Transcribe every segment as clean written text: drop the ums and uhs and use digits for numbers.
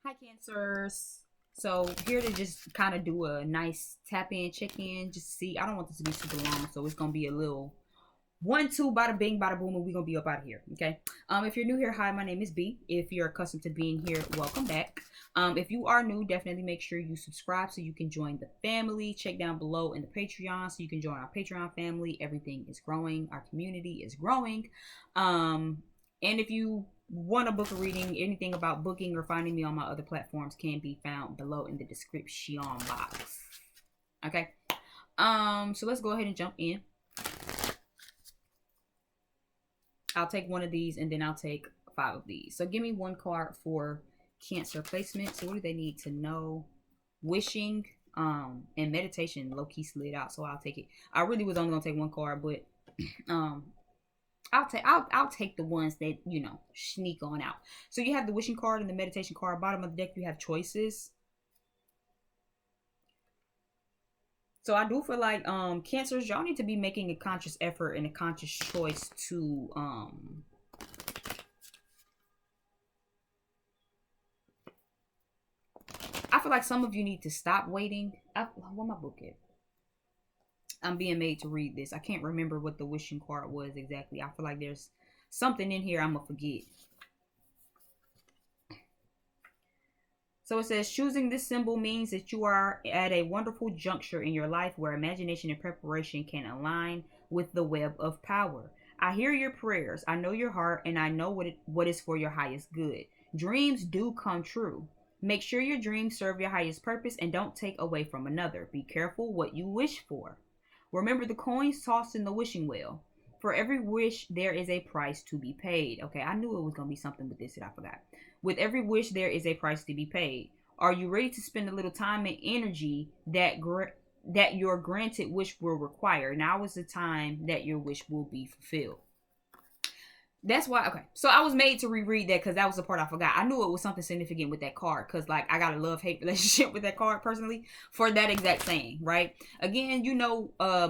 Hi, Cancers. So here to just kind of do a nice tap in, check in, just see. I don't want this to be super long, so it's gonna be a little one, two, bada bing, bada boom, and we're gonna be up out of here. Okay. If you're new here, hi, my name is B. If you're accustomed to being here, welcome back. If you are new, definitely make sure you subscribe so you can join the family. Check down below in the Patreon so you can join our Patreon family. Everything is growing. Our community is growing. And if you want to book a reading, anything about booking or finding me on my other platforms can be found below in the description box. Okay. So let's go ahead and jump in. I'll take one of these and then I'll take 5 of these. So give me one card for Cancer placement. So what do they need to know? Wishing and meditation low key slid out, so I'll take it. I really was only gonna take one card, but um I'll take the ones that sneak on out. So you have the wishing card and the meditation card. Bottom of the deck you have choices. So I do feel like Cancers, y'all need to be making a conscious effort and a conscious choice to I feel like some of you need to stop waiting. Where my book at? I'm being made to read this. I can't remember what the wishing card was exactly. I feel like there's something in here I'm gonna forget. So it says, choosing this symbol means that you are at a wonderful juncture in your life where imagination and preparation can align with the web of power. I hear your prayers. I know your heart, and I know what is for your highest good. Dreams do come true. Make sure your dreams serve your highest purpose and don't take away from another. Be careful what you wish for. Remember the coins tossed in the wishing well. For every wish, there is a price to be paid. Okay, I knew it was going to be something with this that I forgot. With every wish, there is a price to be paid. Are you ready to spend a little time and energy that your granted wish will require? Now is the time that your wish will be fulfilled. That's why. Okay, so I was made to reread that because that was the part I forgot. I knew it was something significant with that card because like I got a love-hate relationship with that card personally for that exact saying. Right, again,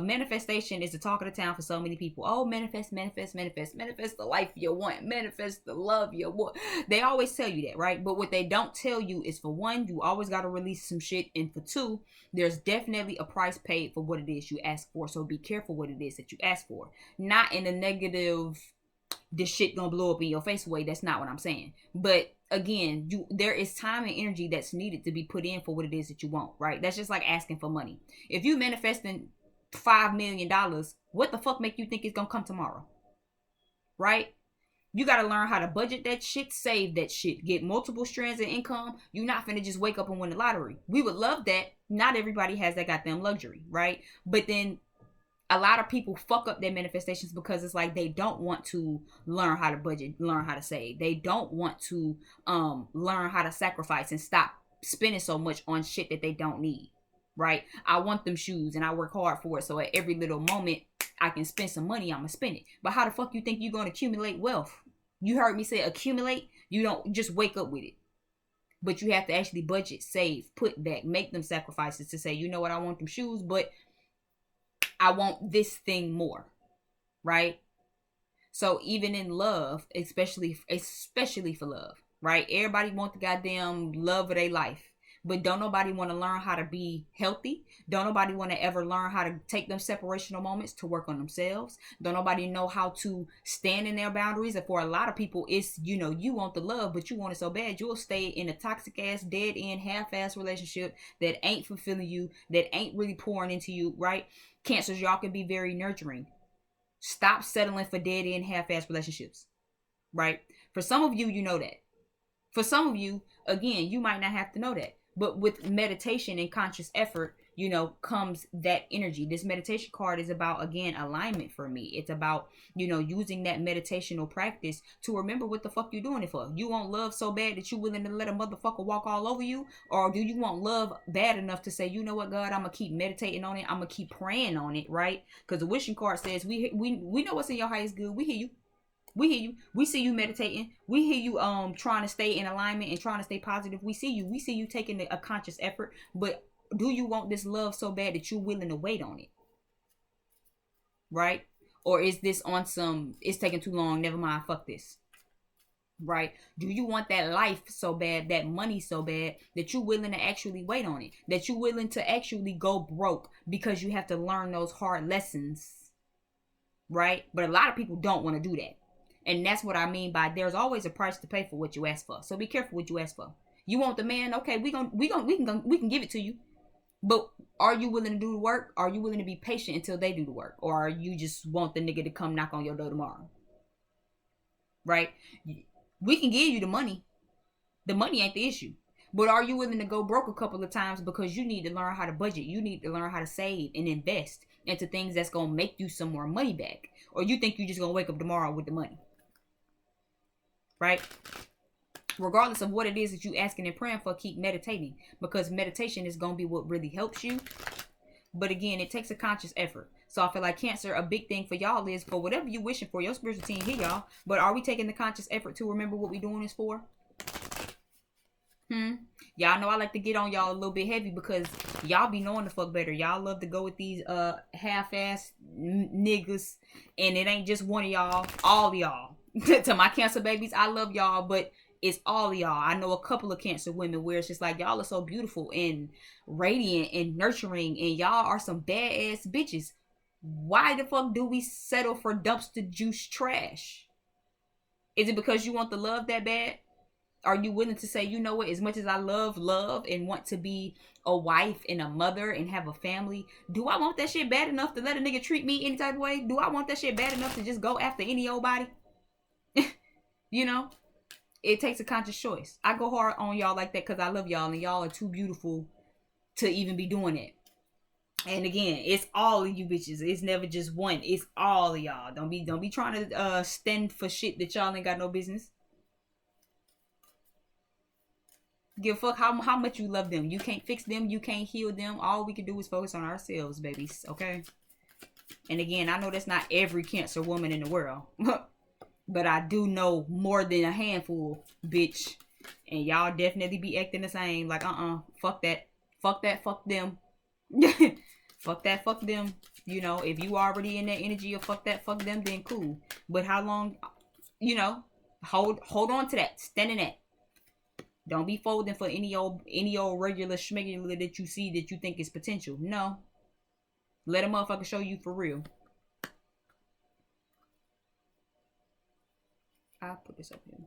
manifestation is the talk of the town for so many people. Oh, manifest, manifest, manifest, manifest the life you want, manifest the love you want. They always tell you that, right? But what they don't tell you is, for one, you always got to release some shit, and for two, there's definitely a price paid for what it is you ask for. So be careful what it is that you ask for, not in a negative, this shit gonna blow up in your face way. That's not what I'm saying. But again, there is time and energy that's needed to be put in for what it is that you want, right? That's just like asking for money. If you manifesting $5 million, what the fuck make you think it's gonna come tomorrow? Right? You gotta learn how to budget that shit, save that shit, get multiple strands of income. You're not finna just wake up and win the lottery. We would love that. Not everybody has that goddamn luxury, right? But then a lot of people fuck up their manifestations because it's like they don't want to learn how to budget, learn how to save. They don't want to learn how to sacrifice and stop spending so much on shit that they don't need. Right? I want them shoes and I work hard for it. So at every little moment I can spend some money, I'm gonna spend it. But how the fuck you think you're gonna accumulate wealth? You heard me say accumulate. You don't just wake up with it. But you have to actually budget, save, put back, make them sacrifices to say, you know what, I want them shoes, but I want this thing more, right? So even in love, especially for love, right? Everybody want the goddamn love of their life. But don't nobody want to learn how to be healthy. Don't nobody want to ever learn how to take them separational moments to work on themselves. Don't nobody know how to stand in their boundaries. And for a lot of people, it's, you want the love, but you want it so bad, you'll stay in a toxic ass, dead end, half ass relationship that ain't fulfilling you, that ain't really pouring into you, right? Cancers, y'all can be very nurturing. Stop settling for dead end, half ass relationships, right? For some of you, you know that. For some of you, again, you might not have to know that. But with meditation and conscious effort, comes that energy. This meditation card is about, again, alignment for me. It's about, using that meditational practice to remember what the fuck you're doing it for. You want love so bad that you're willing to let a motherfucker walk all over you? Or do you want love bad enough to say, you know what, God, I'm going to keep meditating on it. I'm going to keep praying on it, right? Because the wishing card says, we know what's in your highest good. We hear you. We hear you. We see you meditating. We hear you trying to stay in alignment and trying to stay positive. We see you. We see you taking a conscious effort. But do you want this love so bad that you're willing to wait on it? Right? Or is this on some, it's taking too long, never mind, fuck this? right? Do you want that life so bad, that money so bad, that you're willing to actually wait on it, that you're willing to actually go broke because you have to learn those hard lessons, right? But a lot of people don't want to do that. And that's what I mean by there's always a price to pay for what you ask for. So be careful what you ask for. You want the man, okay, we can give it to you. But are you willing to do the work? Are you willing to be patient until they do the work? Or are you just want the nigga to come knock on your door tomorrow? Right? We can give you the money. The money ain't the issue. But are you willing to go broke a couple of times because you need to learn how to budget? You need to learn how to save and invest into things that's going to make you some more money back. Or you think you're just going to wake up tomorrow with the money? Right? Regardless of what it is that you asking and praying for, keep meditating, because meditation is going to be what really helps you. But again, it takes a conscious effort. So I feel like Cancer, a big thing for y'all is for whatever you wishing for, your spiritual team here, y'all. But are we taking the conscious effort to remember what we doing this for? Y'all know I like to get on y'all a little bit heavy because y'all be knowing the fuck better. Y'all love to go with these half-ass niggas, and it ain't just one of y'all, all of y'all. To my Cancer babies, I love y'all, but it's all of y'all. I know a couple of Cancer women where it's just like y'all are so beautiful and radiant and nurturing, and y'all are some badass bitches. Why the fuck do we settle for dumpster juice trash? Is it because you want the love that bad? Are you willing to say, you know what, as much as I love and want to be a wife and a mother and have a family, do I want that shit bad enough to let a nigga treat me any type of way? Do I want that shit bad enough to just go after any old body? You know? It takes a conscious choice. I go hard on y'all like that because I love y'all, and y'all are too beautiful to even be doing it. And again, it's all of you bitches. It's never just one. It's all of y'all. Don't be trying to stand for shit that y'all ain't got no business. Give a fuck how much you love them. You can't fix them. You can't heal them. All we can do is focus on ourselves, babies. Okay? And again, I know that's not every Cancer woman in the world. But I do know more than a handful, bitch. And y'all definitely be acting the same. Like, fuck that. Fuck that, fuck them. Fuck that, fuck them. You know, if you already in that energy of fuck that, fuck them, then cool. But how long, you know, hold on to that. Stand in that. Don't be folding for any old regular schmegular that you see that you think is potential. No. Let a motherfucker show you for real. I'll put this up here.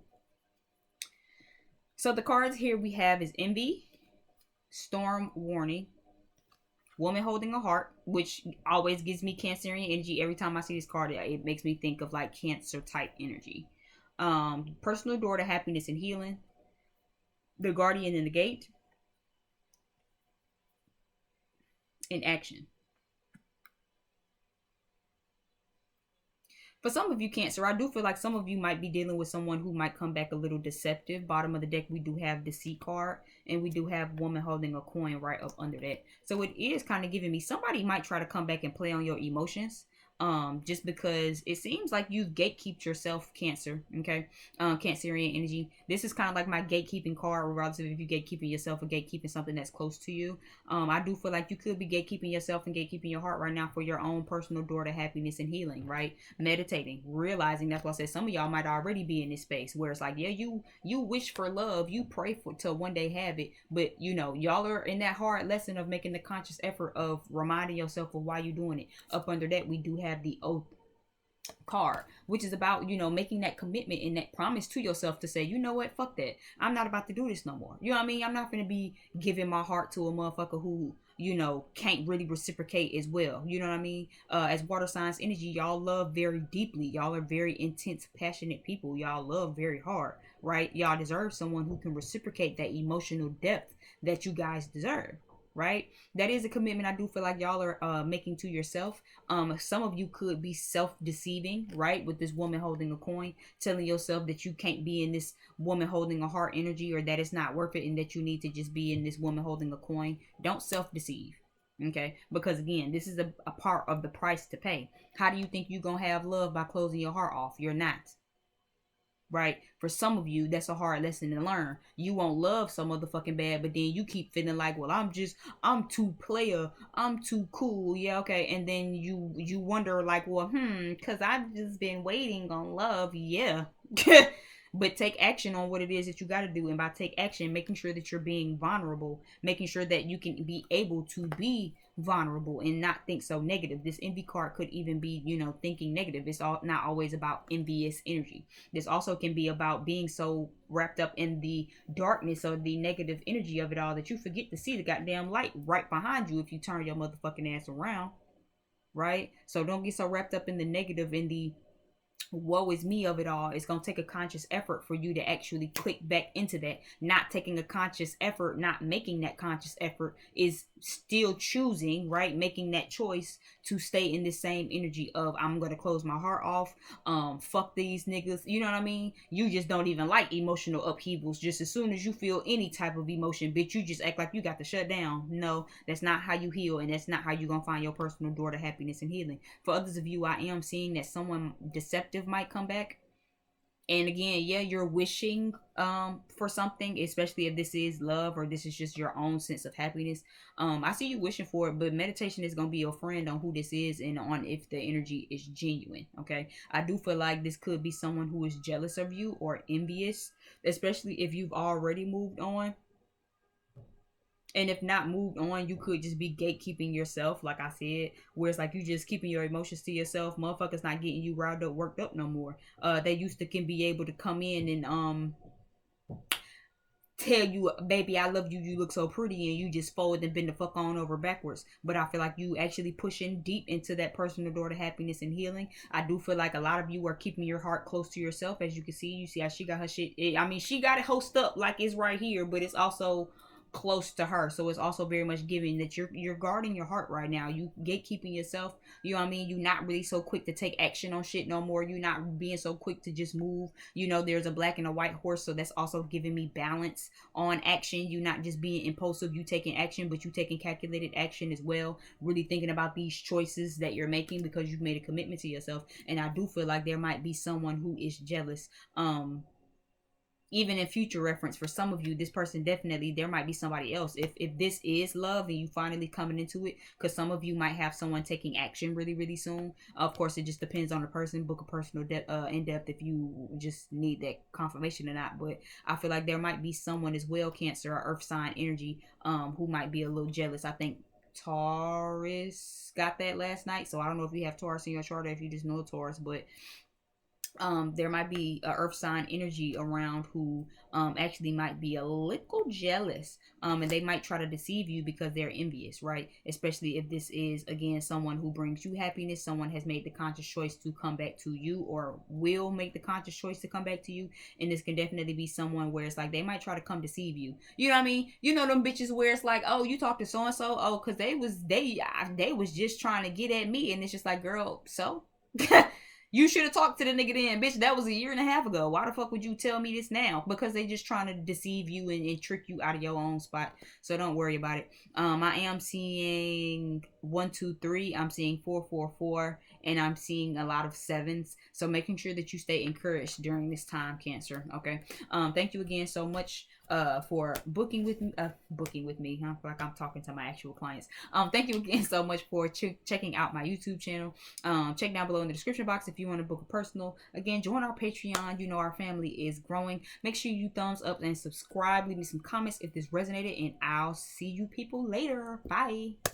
So the cards here we have is Envy, Storm Warning, Woman Holding a Heart, which always gives me Cancerian energy. Every time I see this card, it makes me think of like Cancer type energy. Personal door to happiness and healing, the Guardian in the Gate, in action. For some of you Cancer, I do feel like some of you might be dealing with someone who might come back a little deceptive. Bottom of the deck, we do have Deceit card, and we do have Woman Holding a Coin right up under that. So it is kind of giving me somebody might try to come back and play on your emotions. Just because it seems like you've gatekeeped yourself, Cancer. Okay, Cancerian energy. This is kind of like my gatekeeping card, regardless of if you gatekeeping yourself or gatekeeping something that's close to you. I do feel like you could be gatekeeping yourself and gatekeeping your heart right now for your own personal door to happiness and healing. Right, meditating, realizing that's why I said some of y'all might already be in this space where it's like, yeah, you wish for love, you pray for to one day have it, but you know y'all are in that hard lesson of making the conscious effort of reminding yourself of why you're doing it. Up under that, we do have the Oath card, which is about, you know, making that commitment and that promise to yourself to say, you know what, fuck that, I'm not about to do this no more. You know what I mean? I'm not gonna be giving my heart to a motherfucker who, you know, can't really reciprocate as well. You know what I mean? As water signs energy, y'all love very deeply. Y'all are very intense, passionate people. Y'all love very hard, right? Y'all deserve someone who can reciprocate that emotional depth that you guys deserve. Right, that is a commitment I do feel like y'all are making to yourself. Some of you could be self-deceiving, right, with this woman holding a coin, telling yourself that you can't be in this woman holding a heart energy, or that it's not worth it, and that you need to just be in this woman holding a coin. Don't self-deceive, okay? Because again, this is a part of the price to pay. How do you think you're gonna have love by closing your heart off? You're not. Right? For some of you, that's a hard lesson to learn. You won't love so motherfucking bad, but then you keep feeling like, well, I'm too player, I'm too cool. Yeah, okay. And then you wonder like, well, because I've just been waiting on love. Yeah. But take action on what it is that you got to do. And by take action, making sure that you're being vulnerable, making sure that you can be able to be vulnerable and not think so negative. This envy card could even be, thinking negative. It's all not always about envious energy. This also can be about being so wrapped up in the darkness or the negative energy of it all that you forget to see the goddamn light right behind you if you turn your motherfucking ass around. Right? So don't get so wrapped up in the negative, in the woe is me of it all. It's going to take a conscious effort for you to actually click back into that. Not taking a conscious effort, not making that conscious effort, is still choosing, right, making that choice to stay in the same energy of, I'm going to close my heart off, fuck these niggas, you know what I mean? You just don't even like emotional upheavals. Just as soon as you feel any type of emotion, bitch, you just act like you got to shut down. No, that's not how you heal, and that's not how you're going to find your personal door to happiness and healing. For others of you, I am seeing that someone deceptive might come back. And again, yeah, you're wishing for something, especially if this is love or this is just your own sense of happiness. I see you wishing for it, but meditation is going to be your friend on who this is and on if the energy is genuine. Okay, I do feel like this could be someone who is jealous of you or envious, especially if you've already moved on. And if not moved on, you could just be gatekeeping yourself, like I said, where it's like you just keeping your emotions to yourself. Motherfuckers not getting you riled up, worked up no more. They used to can be able to come in and tell you, baby, I love you, you look so pretty, and you just fold and bend the fuck on over backwards. But I feel like you actually pushing deep into that personal door to happiness and healing. I do feel like a lot of you are keeping your heart close to yourself. As you can see, you see how she got her shit. I mean, she got it hosted up like it's right here, but it's also close to her, so it's also very much giving that you're guarding your heart right now. You gatekeeping yourself, you know what I mean? You're not really so quick to take action on shit no more. You're not being so quick to just move. There's a black and a white horse, so that's also giving me balance on action. You're not just being impulsive, you taking action, but you taking calculated action as well, really thinking about these choices that you're making because you've made a commitment to yourself. And I do feel like there might be someone who is jealous. Even in future reference, for some of you, this person definitely, there might be somebody else. If this is love and you finally coming into it, because some of you might have someone taking action really, really soon. Of course, it just depends on the person. Book a personal in-depth if you just need that confirmation or not. But I feel like there might be someone as well, Cancer or Earth sign energy, who might be a little jealous. I think Taurus got that last night, so I don't know if you have Taurus in your chart or if you just know Taurus, but there might be a earth sign energy around who actually might be a little jealous, and they might try to deceive you because they're envious, right? Especially if this is, again, someone who brings you happiness, someone has made the conscious choice to come back to you or will make the conscious choice to come back to you. And this can definitely be someone where it's like they might try to come deceive you, you know what I mean? Them bitches where it's like, oh, you talked to so and so, oh, because they was just trying to get at me. And it's just like, girl, so you should have talked to the nigga then, bitch. That was a year and a half ago. Why the fuck would you tell me this now? Because they just trying to deceive you and trick you out of your own spot. So don't worry about it. I am seeing 1, 2, 3. I'm seeing 4, 4, 4, and I'm seeing a lot of 7s. So making sure that you stay encouraged during this time, Cancer. Okay. Thank you again so much for booking with me. Huh? Like I'm talking to my actual clients. Thank you again so much for checking out my YouTube channel. Check down below in the description box if you want to book a personal. Again, join our Patreon. Our family is growing. Make sure you thumbs up and subscribe. Leave me some comments if this resonated, and I'll see you people later. Bye.